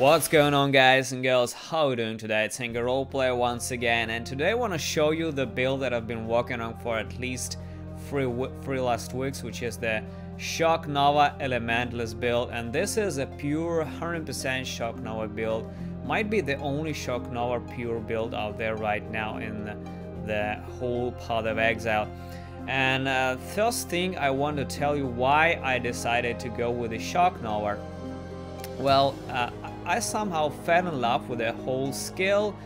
What's going on, guys and girls? How are you doing today? It's Hangar Roleplay once again, and today I want to show you the build that I've been working on for at least three last weeks, which is the Shock Nova Elementalist build. And this is a pure 100% Shock Nova build. Might be the only Shock Nova pure build out there right now in the whole part of Exile. And first thing, I want to tell you why I decided to go with the Shock Nova. Well, I somehow fell in love with the whole skill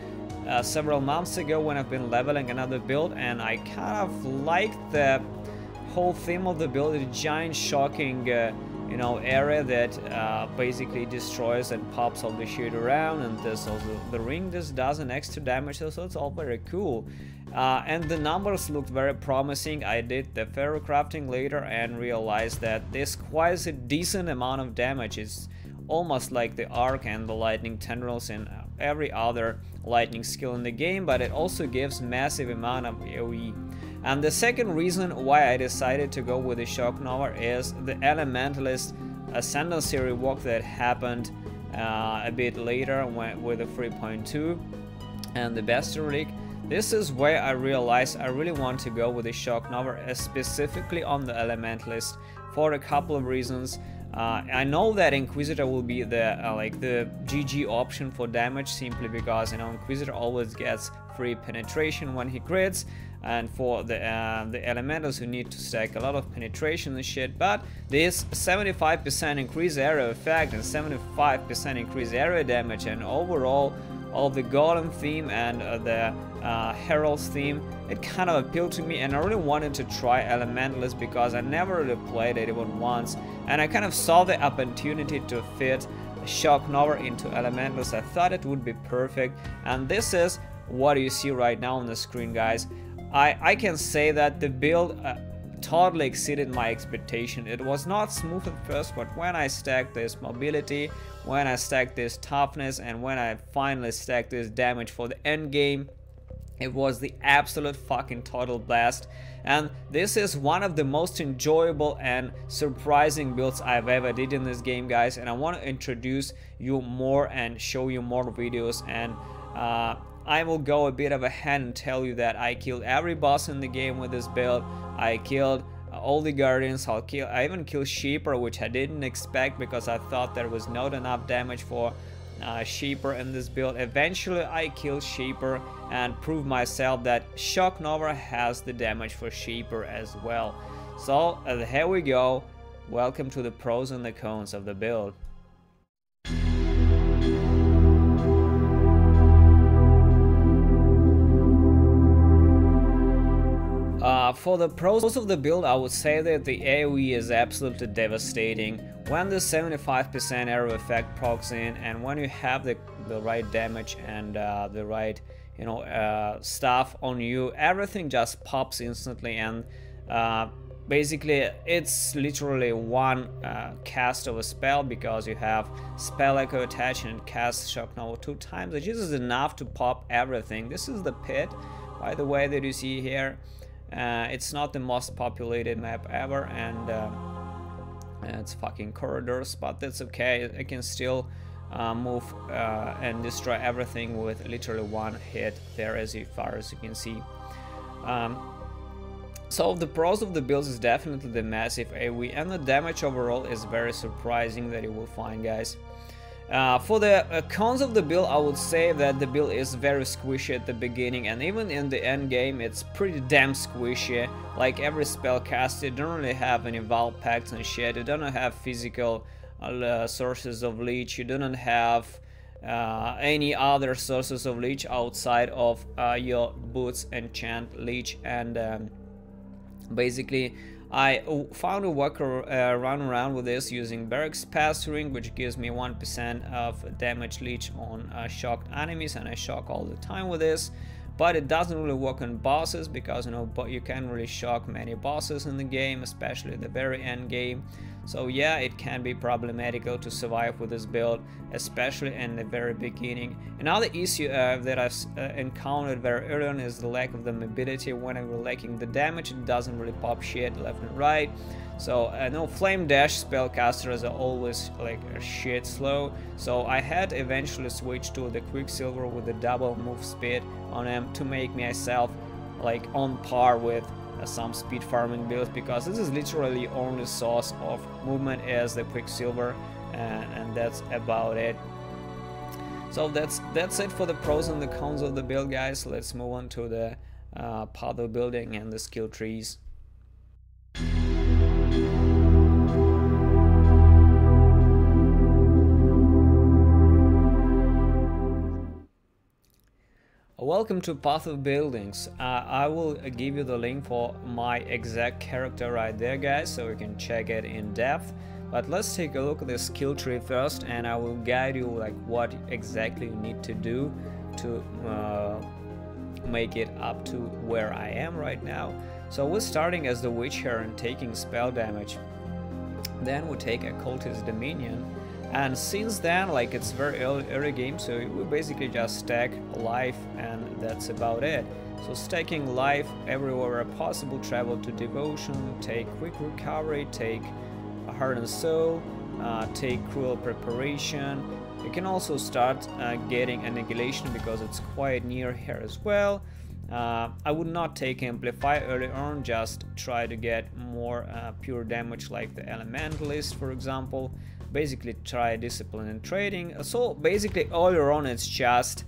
several months ago when I've been leveling another build, and I kind of liked the whole theme of the build, the giant shocking area that basically destroys and pops all the shit around, and this also the ring just does an extra damage, so it's all very cool. And the numbers looked very promising. I did the ferro crafting later and realized that this quite a decent amount of damage. Is almost like the arc and the lightning tendrils in every other lightning skill in the game, but it also gives massive amount of AoE. And the second reason why I decided to go with the Shock Nova is the Elementalist Ascendancy rework that happened a bit later with the 3.2 and the Bestial Relic. This is where I realized I really want to go with the Shock Nova, specifically on the Elementalist, for a couple of reasons. I know that Inquisitor will be the the GG option for damage, simply because Inquisitor always gets free penetration when he crits, and for the elementals who need to stack a lot of penetration and shit. But this 75% increased area effect and 75% increased area damage, and overall all the Golem theme and the Herald's theme, it kind of appealed to me, and I really wanted to try Elementalist because I never really played it even once, and I kind of saw the opportunity to fit Shock Nova into Elementalist. I thought it would be perfect, and this is what you see right now on the screen, guys. I can say that the build totally exceeded my expectation. It was not smooth at first, but when I stacked this mobility, when I stacked this toughness, and when I finally stacked this damage for the end game, it was the absolute fucking total blast. And this is one of the most enjoyable and surprising builds I've ever did in this game, guys, and I want to introduce you more and show you more videos. And I will go a bit of ahead and tell you that I killed every boss in the game with this build. I killed all the guardians. I even killed Sheeper, which I didn't expect because I thought there was not enough damage for Sheeper in this build. Eventually I killed Sheeper and proved myself that Shock Nova has the damage for Sheeper as well. So here we go. Welcome to the pros and the cons of the build. For the pros of the build, I would say that the AoE is absolutely devastating. When the 75% arrow effect procs in, and when you have the right damage and the right stuff on you, everything just pops instantly, and basically it's literally one cast of a spell, because you have spell echo attached and cast Shock Nova 2 times, which is enough to pop everything. This is the pit, by the way, that you see here. It's not the most populated map ever, and it's fucking corridors, but that's okay. I can still move and destroy everything with literally one hit there, as far as you can see. So the pros of the build is definitely the massive AoE, and the damage overall is very surprising that you will find, guys. For the cons of the build, I would say that the build is very squishy at the beginning, and even in the end game it's pretty damn squishy. Like every spell cast, you don't really have any Val packs and shit, you don't have physical sources of leech, you don't have any other sources of leech outside of your boots enchant leech. And basically I found a run around with this using Barracks Pass Ring, which gives me 1% of damage leech on shocked enemies, and I shock all the time with this. But it doesn't really work on bosses, because but you can't really shock many bosses in the game, especially the very end game. So yeah, it can be problematical to survive with this build, especially in the very beginning. Another issue that I've encountered very early on is the lack of the mobility. When I'm lacking the damage, it doesn't really pop shit left and right. So no, flame dash spellcasters are always like a shit slow, so I had to eventually switch to the Quicksilver with the double move speed on him to make myself like on par with some speed farming builds, because this is literally the only source of movement is the Quicksilver, and that's about it. So that's it for the pros and the cons of the build, guys. Let's move on to the path of building and the skill trees. Welcome to Path of Buildings. I will give you the link for my exact character right there, guys, so you can check it in depth. But let's take a look at the skill tree first, and I will guide you like what exactly you need to do to make it up to where I am right now. So we're starting as the Witch here and taking spell damage. Then we'll take Occultist Dominion. And since then, like, it's very early game, so we basically just stack life and that's about it. So stacking life everywhere possible, travel to Devotion, take Quick Recovery, take Heart and Soul, take Cruel Preparation. You can also start getting Annihilation because it's quite near here as well. I would not take Amplify early on, just try to get more pure damage like the Elementalist, for example. Basically try Discipline and Trading. So basically all around it's just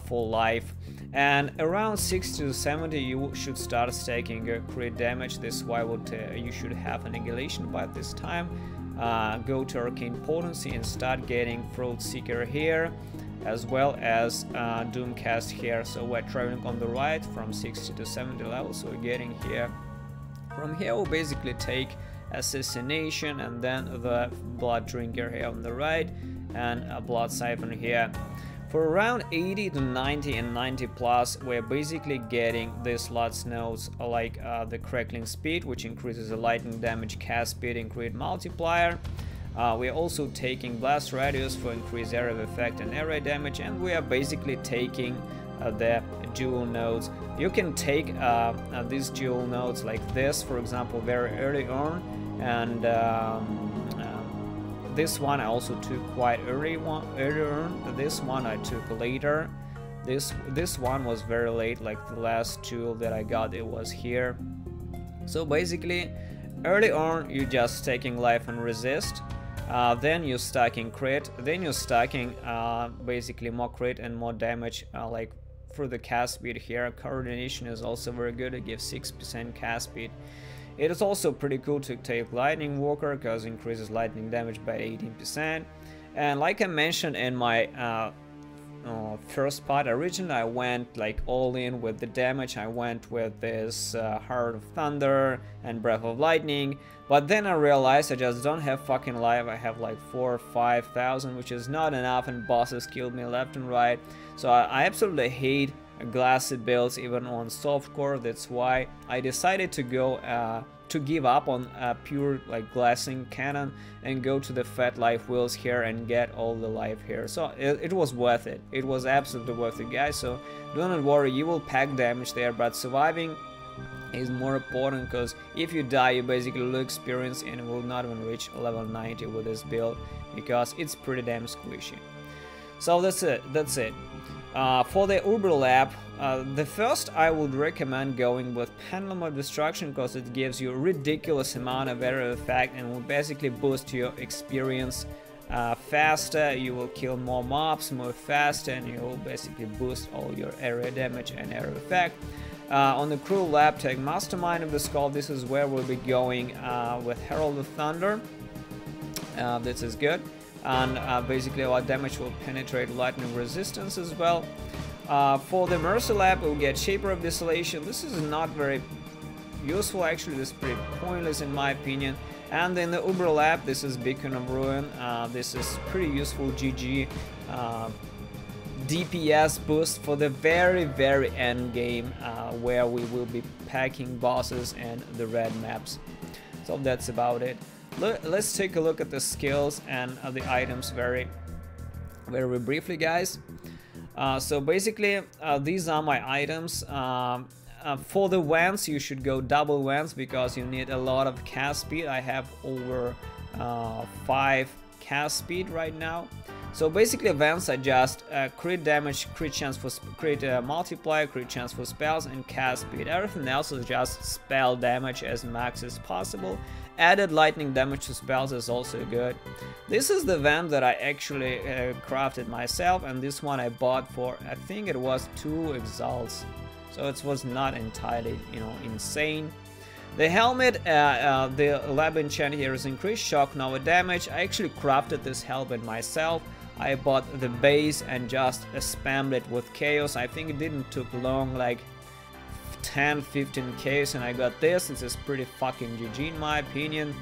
full life, and around 60 to 70 you should start stacking crit damage. This is why you should have Annihilation by this time. Go to Arcane Potency and start getting Throat Seeker here, as well as Doomcast here. So we're traveling on the right from 60 to 70 levels, so we're getting here. From here we'll basically take Assassination, and then the Blood Drinker here on the right, and a Blood Siphon here. For around 80 to 90 and 90 plus, we're basically getting these last nodes like the Crackling Speed, which increases the lightning damage, cast speed, and crit multiplier. We are also taking Blast Radius for increased area of effect and area damage, and we are basically taking the dual nodes. You can take these dual nodes like this, for example, very early on, and this one I also took quite earlier on. This one I took later. This one was very late, like the last tool that I got, it was here. So basically early on you're just taking life and resist, then you're stacking crit, then you're stacking basically more crit and more damage like for the cast speed here. Coordination is also very good, it gives 6% cast speed. It is also pretty cool to take Lightning Walker because it increases lightning damage by 18%. And like I mentioned in my first part, originally I went like all in with the damage. I went with this Heart of Thunder and Breath of Lightning, but then I realized I just don't have fucking life. I have like 4,000 or 5,000, which is not enough, and bosses killed me left and right. So I absolutely hate glassy builds even on softcore. That's why I decided to go to give up on pure like glassing cannon and go to the fat life wheels here and get all the life here. So it was worth it. It was absolutely worth it, guys. So do not worry, you will pack damage there, but surviving is more important, because if you die you basically lose experience and will not even reach level 90 with this build because it's pretty damn squishy. So that's it. For the Uber Lab, the first I would recommend going with Pendulum of Destruction because it gives you a ridiculous amount of area effect and will basically boost your experience faster. You will kill more mobs more faster, and you will basically boost all your area damage and area effect. On the Cruel Lab, take Mastermind of the Skull. This is where we'll be going with Herald of Thunder. This is good. And basically our damage will penetrate lightning resistance as well. For the Mercy Lab, we'll get Shaper of Desolation. This is not very useful, actually. This is pretty pointless in my opinion. And in the Uber Lab, this is Beacon of Ruin. This is pretty useful GG DPS boost for the very end game, where we will be packing bosses and the red maps. So that's about it. let's take a look at the skills and the items very briefly, guys. So basically, these are my items. For the Vans, you should go double Vans because you need a lot of cast speed. I have over 5 cast speed right now. So basically, Vans are just crit damage, crit chance for crit multiplier, crit chance for spells, and cast speed. Everything else is just spell damage as max as possible. Added lightning damage to spells is also good. This is the Van that I actually crafted myself, and this one I bought for, I think it was 2 exalts. So it was not entirely, you know, insane. The helmet, the lab enchant here is increased shock Nova damage. I actually crafted this helmet myself. I bought the base and just spammed it with chaos. I think it didn't took long, like 10-15 chaos, and I got this. This is pretty fucking GG in my opinion.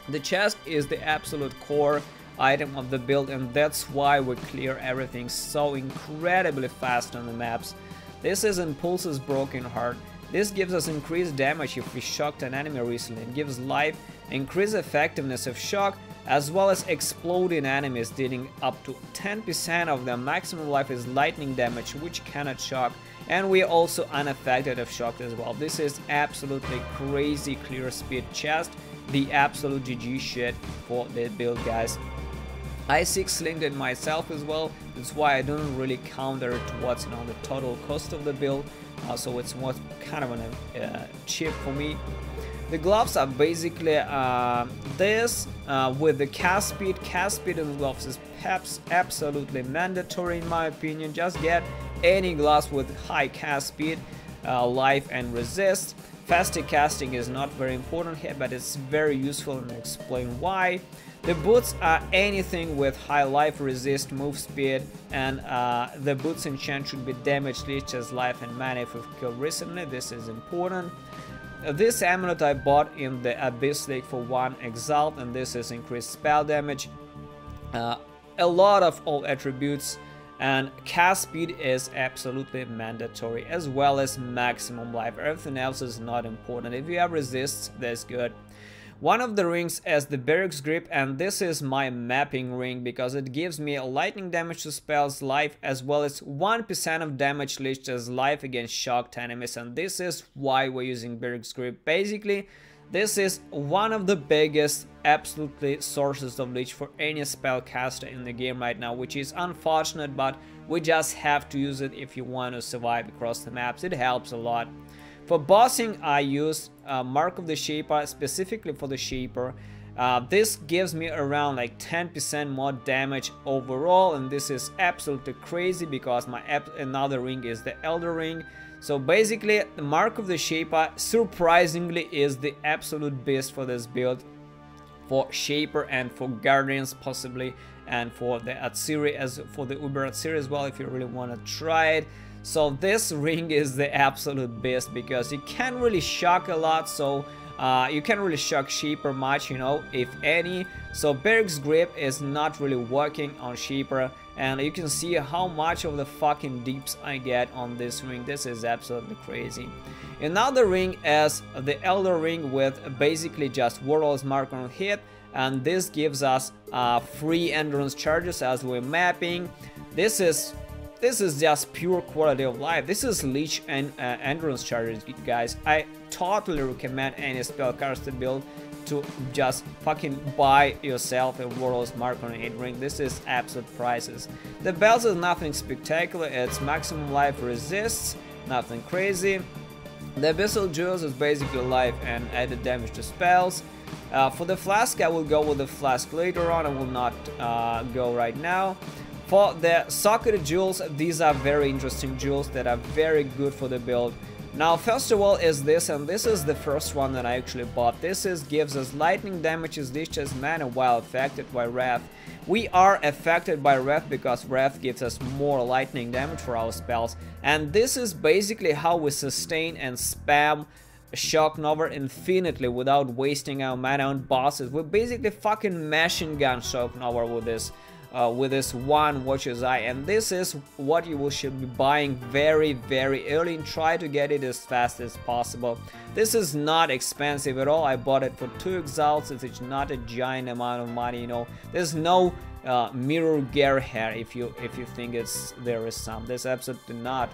The chest is the absolute core item of the build, and that's why we clear everything so incredibly fast on the maps. This is Impulse's Broken Heart. This gives us increased damage if we shocked an enemy recently. It gives life, increased effectiveness of shock, as well as exploding enemies dealing up to 10% of their maximum life is lightning damage, which cannot shock, and we are also unaffected of shock as well. This is absolutely crazy clear speed chest, the absolute GG shit for the build, guys. I 6 linked it myself as well. That's why I don't really counter it towards, you know, the total cost of the build. So it's more kind of cheap for me. The gloves are basically this with the cast speed. Cast speed in the gloves is perhaps absolutely mandatory in my opinion. Just get any gloves with high cast speed, life and resist. Faster casting is not very important here, but it's very useful, and I'll explain why. The boots are anything with high life, resist, move speed, and the boots enchant should be damage, leech as life and mana if we've killed recently. This is important. This amulet I bought in the Abyss Lake for 1 exalt, and this is increased spell damage. A lot of all attributes, and cast speed is absolutely mandatory, as well as maximum life. Everything else is not important. If you have resists, that's good. One of the rings is the Barracks Grip, and this is my mapping ring because it gives me lightning damage to spells, life, as well as 1% of damage leached as life against shocked enemies, and this is why we're using Barracks Grip. Basically, this is one of the biggest absolutely sources of leech for any spellcaster in the game right now, which is unfortunate, but we just have to use it if you want to survive across the maps. It helps a lot. For bossing, I use Mark of the Shaper, specifically for the Shaper. This gives me around like 10% more damage overall, and this is absolutely crazy because my another ring is the Elder Ring. So basically, the Mark of the Shaper surprisingly is the absolute best for this build, for Shaper and for Guardians possibly, and for the Atsiri, as for the Uber Atsiri as well, if you really want to try it. So this ring is the absolute best because you can't really shock a lot, so you can't really shock Shaper much, you know, if any. So Barracks Grip is not really working on Shaper, and you can see how much of the fucking deeps I get on this ring. This is absolutely crazy. Another ring is the Elder Ring with basically just Warlord's Mark on hit, and this gives us free endurance charges as we're mapping. This is just pure quality of life. This is leech and endurance charges, guys. I totally recommend any spellcaster build to just fucking buy yourself a Warlord's Mark on 8 ring. This is absolute prices. The belts is nothing spectacular. It's maximum life resists, nothing crazy. The Abyssal Jewels is basically life and added damage to spells. For the Flask, I will go with the Flask later on. I will not go right now. For the Socketed Jewels, these are very interesting jewels that are very good for the build. Now, first of all is this, and this is the first one that I actually bought. This gives us lightning damage is leached as mana while affected by Wrath. We are affected by Wrath because Wrath gives us more lightning damage for our spells, and this is basically how we sustain and spam Shock Nova infinitely without wasting our mana on bosses. We're basically fucking machine gun Shock Nova with this with this one Watcher's Eye, and this is what you should be buying very early, and try to get it as fast as possible. This is not expensive at all. I bought it for 2 exalts. It's not a giant amount of money, you know. There's no mirror gear here if you think there is some. There's absolutely not.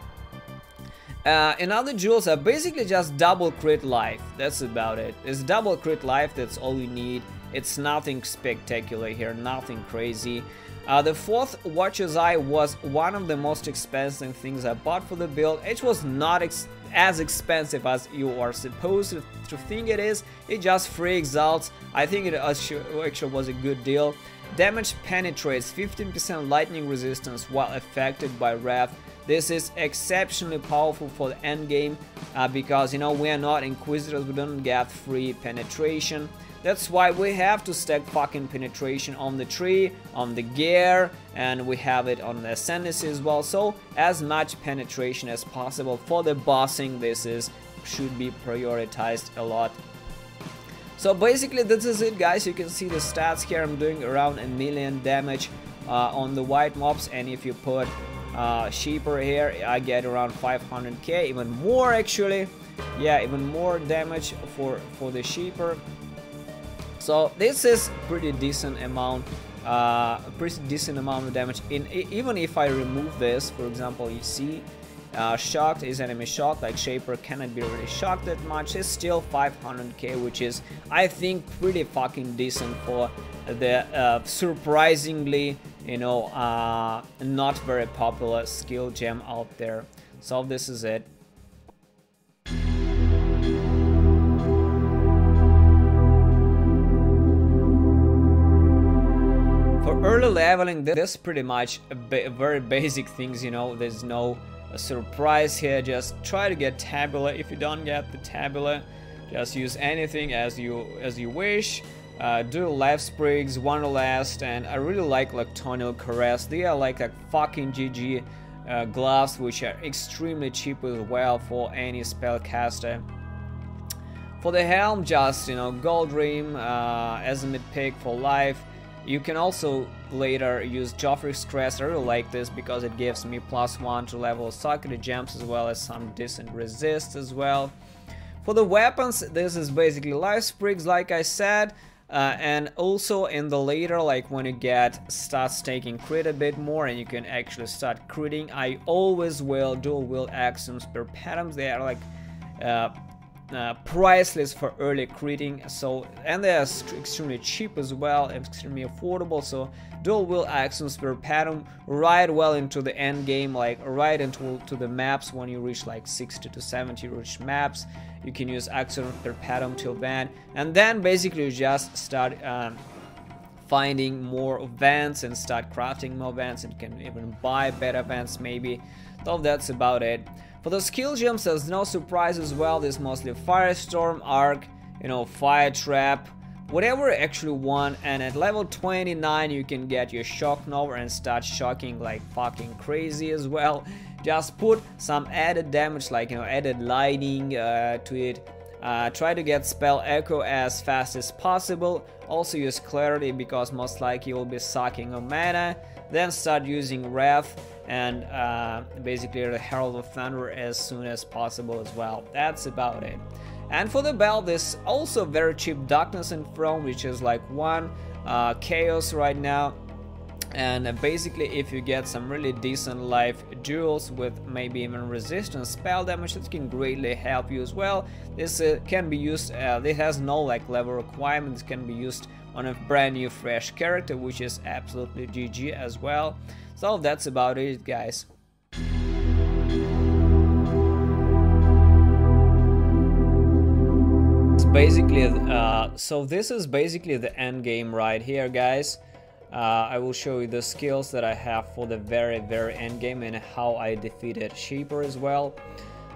And other jewels are basically just double crit life. That's about it. It's double crit life, that's all you need. It's nothing spectacular here, nothing crazy. The 4th Watcher's Eye was one of the most expensive things I bought for the build. It was not as expensive as you are supposed to think it is. It just 3 exalts. I think it actually was a good deal. Damage penetrates, 15% lightning resistance while affected by wrath. This is exceptionally powerful for the end game because, you know, we are not Inquisitors, we don't get free penetration. That's why we have to stack fucking penetration on the tree, on the gear, and we have it on the Ascendancy as well. So as much penetration as possible for the bossing. This should be prioritized a lot. So basically this is it, guys. You can see the stats here. I'm doing around 1 million damage on the white mobs, and if you put Sheeper here, I get around 500k, even more actually. Yeah, even more damage for the Sheeper. So this is pretty decent amount of damage. Even if I remove this, for example, you see shocked is enemy shocked, like Shaper cannot be really shocked that much. It's still 500k, which is, I think, pretty fucking decent for the surprisingly, you know, not very popular skill gem out there. So this is it. For early leveling, this is pretty much very basic things, you know. There's no surprise here. Just try to get Tabula. If you don't get the Tabula, just use anything as you wish. Do Life Sprigs, Wanderlust, and I really like Tonal Caress. They are like fucking GG gloves, which are extremely cheap as well for any spellcaster. For the helm, just, you know, Gold Rim as a mid pick for life. You can also later use Joffrey's Crest. I really like this because it gives me +1 to level socket gems as well as some decent resist as well. For the weapons, this is basically Life Sprigs, like I said. And also in the later, like when you start staking crit a bit more and you can actually start critting, I always will dual wield axioms per patterns. They are like priceless for early critting, so, and they are extremely cheap as well, extremely affordable. So dual wield axioms per pattern right well into the end game, like right into the maps. When you reach like 60 to 70 rich maps, you can use axioms per pattern till then, and then basically you just start finding more vents and start crafting more vents, and you can even buy better vents maybe. So that's about it. For the skill gems, there's no surprise as well. There's mostly Firestorm, Arc, you know, Fire Trap, whatever you actually want. And at level 29 you can get your Shock Nova and start shocking like fucking crazy as well. Just put some added damage, like, you know, added lightning to it. Try to get Spell Echo as fast as possible. Also use Clarity because most likely you'll be sucking on mana. Then start using Wrath and basically the Herald of Thunder as soon as possible as well. That's about it. And for the belt, there's also very cheap Darkness and Throne, which is like 1 Chaos right now. And basically if you get some really decent life jewels with maybe even resistance spell damage, that can greatly help you as well. This can be used, it has no like level requirements, can be used on a brand new fresh character, which is absolutely GG as well. So that's about it, guys. It's basically so this is basically the end game right here, guys. I will show you the skills that I have for the very end game and how I defeated Sheeper as well.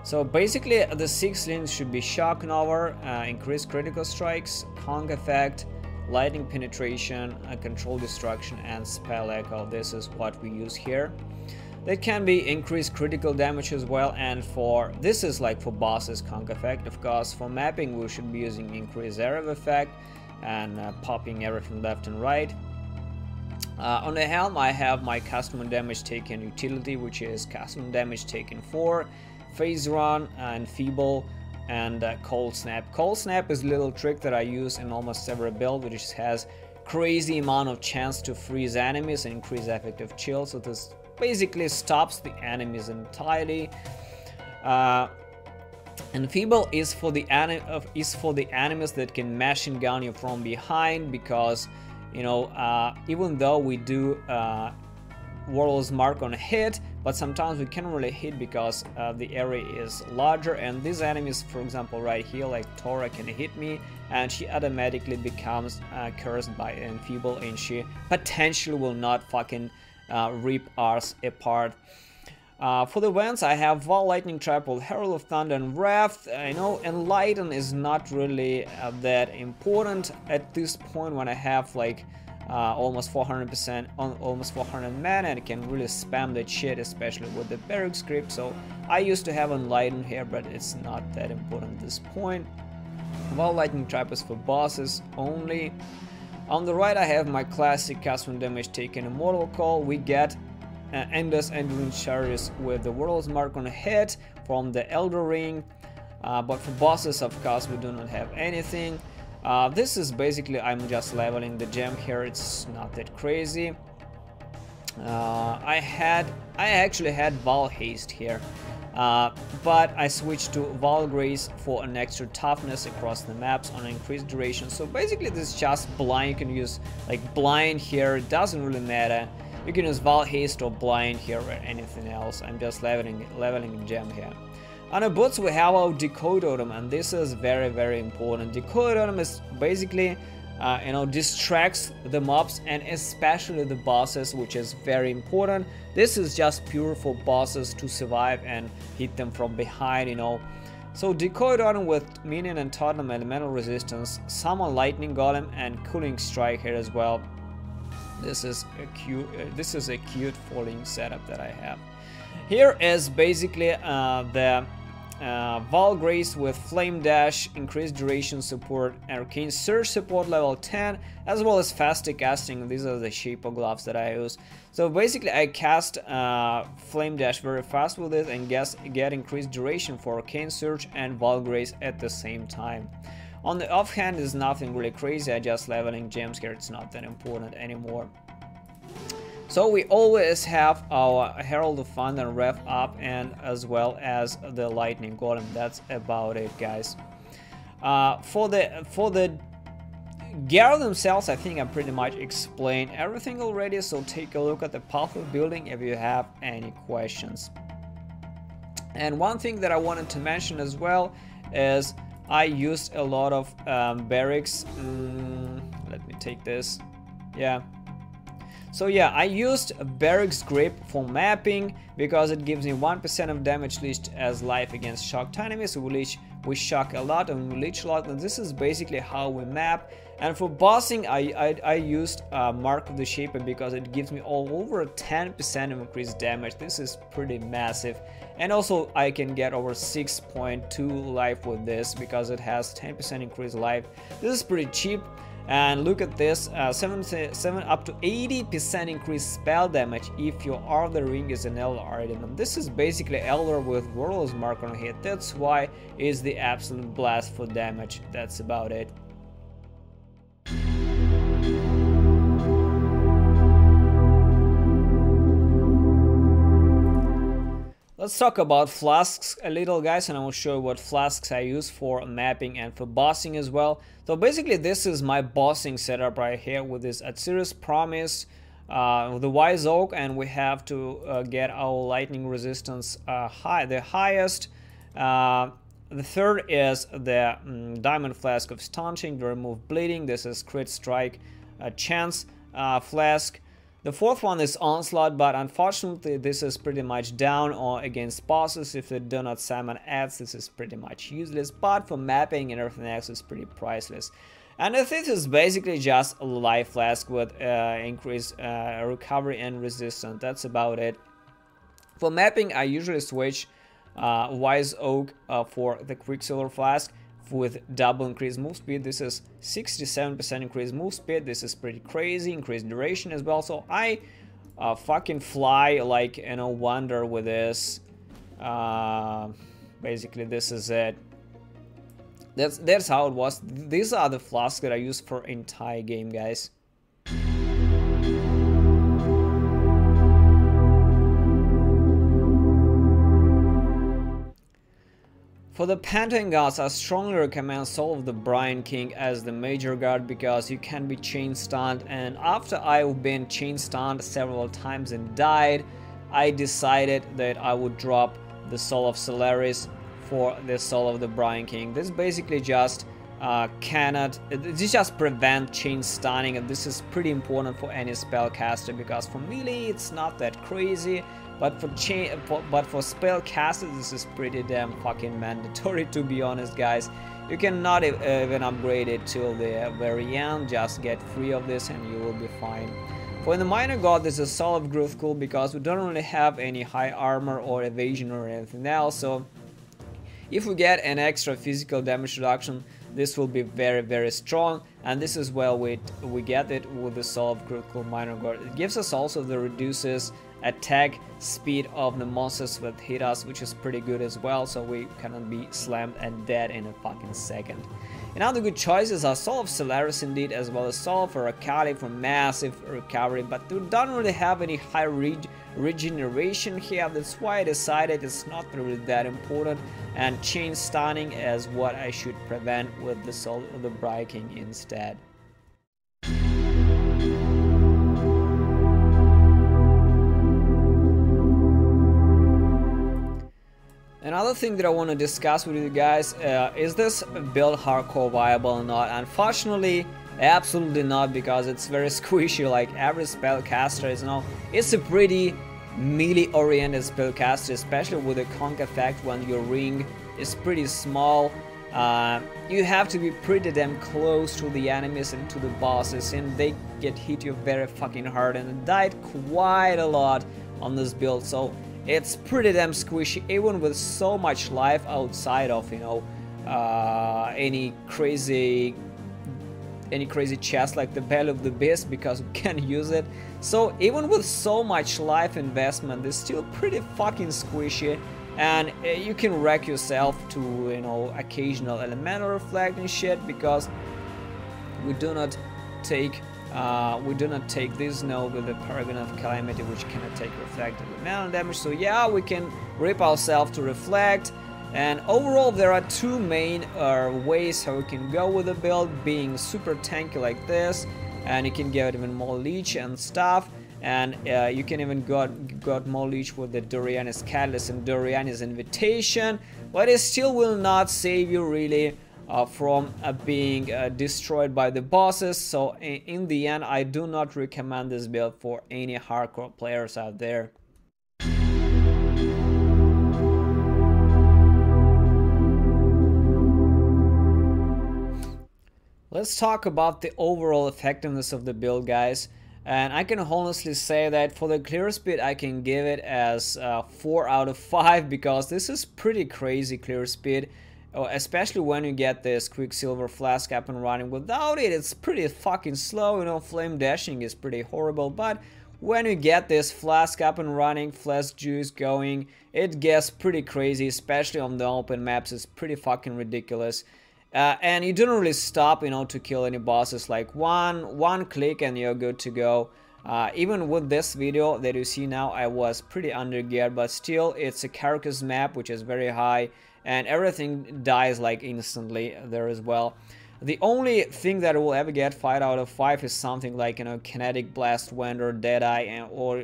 So basically the 6 links should be Shock Nova, increased critical strikes, Conk Effect, Lightning Penetration, Control Destruction, and Spell Echo. This is what we use here. That can be increased critical damage as well, and for this is like for bosses, Conk Effect. Of course, for mapping we should be using increased area of effect and popping everything left and right. On the helm I have my custom damage taken utility, which is custom damage taken 4, phase run and feeble, and cold snap. Cold snap is a little trick that I use in almost every build, which has crazy amount of chance to freeze enemies and increase effective chill. So this basically stops the enemies entirely. And feeble is for the enemies that can machine gun you from behind, because you know, even though we do Warlord's Mark on a hit, but sometimes we can't really hit because the area is larger, and these enemies, for example right here, like Tora, can hit me and she automatically becomes cursed by Enfeeble, and she potentially will not fucking rip us apart. For the events, I have Val, Lightning Trap, Herald of Thunder, and Wrath. I know Enlighten is not really that important at this point, when I have like almost 400% on almost 400 mana and can really spam that shit, especially with the Barrack script. So I used to have Enlighten here, but it's not that important at this point. Val, Lightning Trap is for bosses only. On the right, I have my classic custom damage taken Immortal Call. We get Endless Enduring Charges with the World's Mark on a hit from the Elder Ring, but for bosses, of course, we do not have anything. This is basically, I'm just leveling the gem here, it's not that crazy. I actually had Val Haste here, but I switched to Val Grace for an extra toughness across the maps on an increased duration. So basically this is just blind. You can use like blind here, it doesn't really matter. You can use Val Haste or blind here or anything else. I'm just leveling gem here. On the boots we have our Decode Totem, and this is very, very important. Decode Totem is basically you know, distracts the mobs and especially the bosses, which is very important. This is just pure for bosses to survive and hit them from behind, you know. So Decode Totem with minion and totem elemental resistance, summon Lightning Golem and Cooling Strike here as well. This is a cute falling setup that I have. Here is basically the Val Grace with Flame Dash, increased duration support, Arcane Surge support level 10, as well as faster casting. These are the Shaper gloves that I use. So basically I cast Flame Dash very fast with it and get increased duration for Arcane Surge and Val Grace at the same time. On the offhand, is nothing really crazy, I just leveling gems here, it's not that important anymore. So we always have our Herald of Thunder rev up, and as well as the Lightning Golem. That's about it, guys. For the gear themselves, I think I pretty much explained everything already, so take a look at the path of building if you have any questions. And one thing that I wanted to mention as well is I used a lot of barracks. Let me take this. Yeah. So yeah, I used Barrack's Grip for mapping because it gives me 1% of damage leached as life against shocked enemies. We shock a lot and we leech a lot, and this is basically how we map. And for bossing, I used Mark of the Shaper because it gives me all over 10% of increased damage. This is pretty massive. And also I can get over 6.2 life with this because it has 10% increased life. This is pretty cheap. And look at this, 7 up to 80% increased spell damage if your Elder Ring is an Elder item. And this is basically Elder with Warlord's Mark on hit. That's why it's the absolute blast for damage. That's about it. Let's talk about Flasks a little, guys, and I will show you what Flasks I use for mapping and for bossing as well. So basically this is my bossing setup right here with this Atsiris Promise, the Wise Oak, and we have to get our lightning resistance the highest. The third is the Diamond Flask of Staunching to remove bleeding. This is Crit Strike Chance Flask. The fourth one is Onslaught, but unfortunately this is pretty much down or against bosses. If they do not summon ads, this is pretty much useless, but for mapping and everything else is pretty priceless. And the fifth is basically just a Life Flask with increased recovery and resistance. That's about it. For mapping, I usually switch Wise Oak for the Quicksilver Flask. with double increased move speed. This is 67% increased move speed. This is pretty crazy. Increased duration as well. So I fucking fly like, you know, wonder with this. Basically, this is it. That's how it was. These are the flasks that I use for entire game, guys. For the Pantheon Gods, I strongly recommend Soul of the Brian King as the major guard because you can be chain stunned, and after I've been chain stunned several times and died, I decided that I would drop the Soul of Solaris for the Soul of the Brian King. This basically just this just prevent chain stunning, and this is pretty important for any spellcaster because for melee it's not that crazy. But for spellcasters, this is pretty damn fucking mandatory, to be honest, guys. You cannot even upgrade it till the very end. Just get free of this and you will be fine. For the minor god, this is Soul of Growth cool because we don't really have any high armor or evasion or anything else. So if we get an extra physical damage reduction, this will be very, very strong, and this is where we get it with the Soul of Critical Minor God. It gives us also the reduces attack speed of the monsters that hit us, which is pretty good as well, so we cannot be slammed and dead in a fucking second. And other good choices are Soul of Solaris indeed, as well as Soul of Arcadi for massive recovery, but we don't really have any high regeneration here. That's why I decided it's not really that important, and chain stunning is what I should prevent with the Soul of the Brian King instead. Another thing that I want to discuss with you guys is this build hardcore viable or not? Unfortunately, absolutely not, because it's very squishy. Like every spellcaster is, you know, it's a pretty melee oriented spellcaster, especially with the conk effect when your ring is pretty small. You have to be pretty damn close to the enemies and to the bosses, and they get hit you very fucking hard, and I died quite a lot on this build. So it's pretty damn squishy, even with so much life outside of, you know, any crazy chest like the Belly of the Beast, because we can use it. So even with so much life investment, it's still pretty fucking squishy, and you can wreck yourself to, you know, occasional elemental reflect and shit, because we do not take this node with the Paragon of Calamity, which cannot take reflect elemental damage. So yeah, we can rip ourselves to reflect. And overall, there are two main ways how we can go with the build, being super tanky like this, and you can get even more leech and stuff, and you can even got more leech with the Doriani's Catalyst and Doriani's Invitation, but it still will not save you really from being destroyed by the bosses. So in the end, I do not recommend this build for any hardcore players out there. Let's talk about the overall effectiveness of the build, guys. And I can honestly say that for the clear speed, I can give it as 4 out of 5, because this is pretty crazy clear speed. Especially when you get this Quicksilver Flask up and running. Without it, it's pretty fucking slow, you know, flame dashing is pretty horrible, but when you get this Flask up and running, Flask juice going, it gets pretty crazy, especially on the open maps. It's pretty fucking ridiculous. And you don't really stop, you know, to kill any bosses. Like one click and you're good to go. Even with this video that you see now, I was pretty under geared, but still it's a Carcass map, which is very high, and everything dies like instantly there as well. The only thing that will ever get 5 out of 5 is something like, you know, Kinetic Blast Wind or Deadeye, or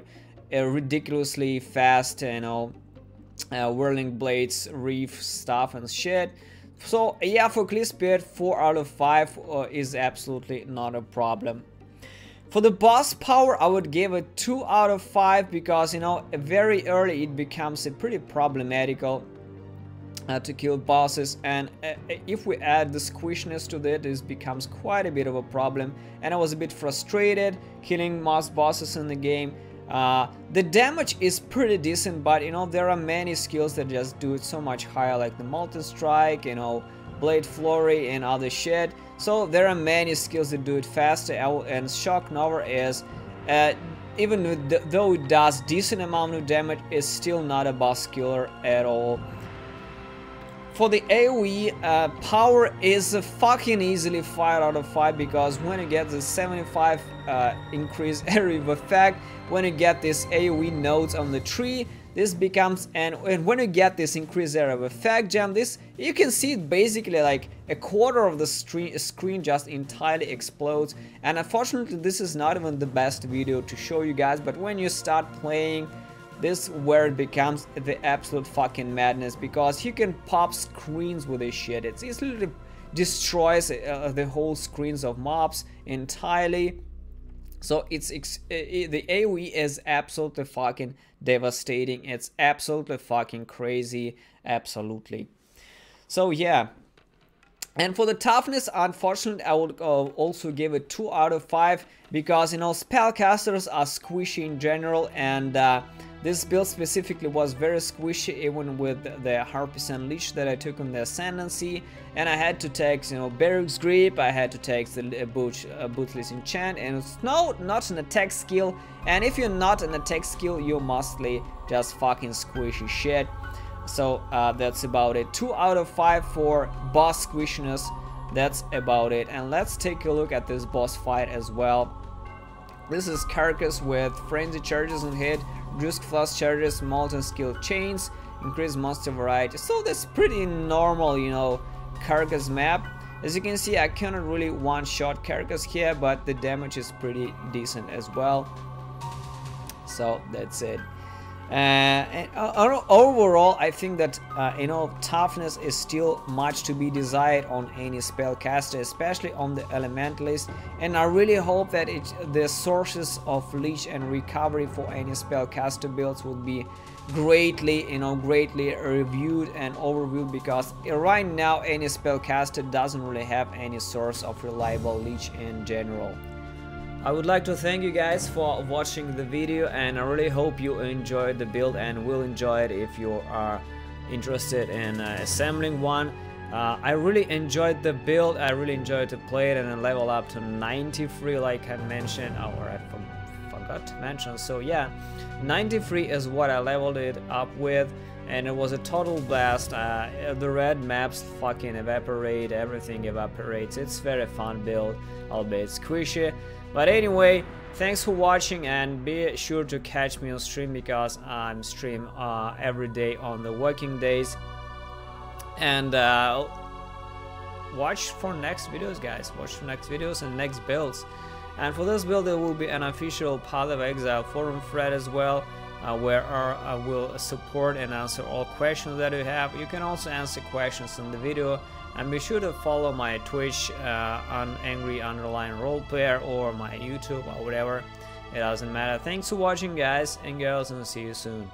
a ridiculously fast, you know, Whirling Blades Reef stuff and shit. So yeah, for clear speed, 4 out of 5 is absolutely not a problem. For the boss power, I would give it 2 out of 5, because, you know, very early it becomes a pretty problematical to kill bosses, and if we add the squishiness to that, this becomes quite a bit of a problem, and I was a bit frustrated killing most bosses in the game. The damage is pretty decent, but, you know, there are many skills that just do it so much higher, like the Molten Strike, you know, Blade Flurry and other shit. So there are many skills that do it faster, and Shock Nova is, even though it does decent amount of damage, is still not a boss killer at all. For the AoE, power is fucking easily 5 out of 5, because when you get the 75 increase area of effect, when you get this AoE nodes on the tree, this becomes, and when you get this increased area of effect gem, this, you can see it basically like a quarter of the screen just entirely explodes. And unfortunately this is not even the best video to show you guys, but when you start playing, this where it becomes the absolute fucking madness, because you can pop screens with this shit. It literally destroys the whole screens of mobs entirely. So the AoE is absolutely fucking devastating. It's absolutely fucking crazy, absolutely. So yeah. And for the toughness, unfortunately, I would also give it 2 out of 5, because, you know, spellcasters are squishy in general, and this build specifically was very squishy, even with the 100% leech that I took on the Ascendancy, and I had to take, you know, Baruch's Grip, I had to take the Bootless Enchant, and it's not an attack skill, and if you're not an attack skill, you're mostly just fucking squishy shit. So that's about it. 2 out of 5 for boss squishiness. That's about it. And let's take a look at this boss fight as well. This is Carcass with Frenzy charges on hit, Reduced Flask charges, Molten Skill Chains, Increased monster variety. So that's pretty normal, you know, Carcass map. As you can see, I cannot really one-shot Carcass here, but the damage is pretty decent as well. So that's it. And overall, I think that you know, toughness is still much to be desired on any spellcaster, especially on the Elementalist. And I really hope that the sources of leech and recovery for any spellcaster builds will be greatly, you know, reviewed and overviewed, because right now any spellcaster doesn't really have any source of reliable leech in general. I would like to thank you guys for watching the video, and I really hope you enjoyed the build and will enjoy it if you are interested in assembling one. I really enjoyed the build, I really enjoyed to play it, and I level up to 93 like I mentioned, or I forgot to mention. So yeah, 93 is what I leveled it up with, and it was a total blast. The red maps fucking evaporate, everything evaporates. It's very fun build, albeit squishy. But anyway, thanks for watching, and be sure to catch me on stream, because I'm stream every day on the working days. And watch for next videos, guys. Watch for next videos and next builds. And for this build, there will be an official Path of Exile forum thread as well, where I will support and answer all questions that you have. You can also answer questions in the video. And be sure to follow my Twitch on angry_roleplayer, or my YouTube, or whatever. It doesn't matter. Thanks for watching, guys and girls, and see you soon.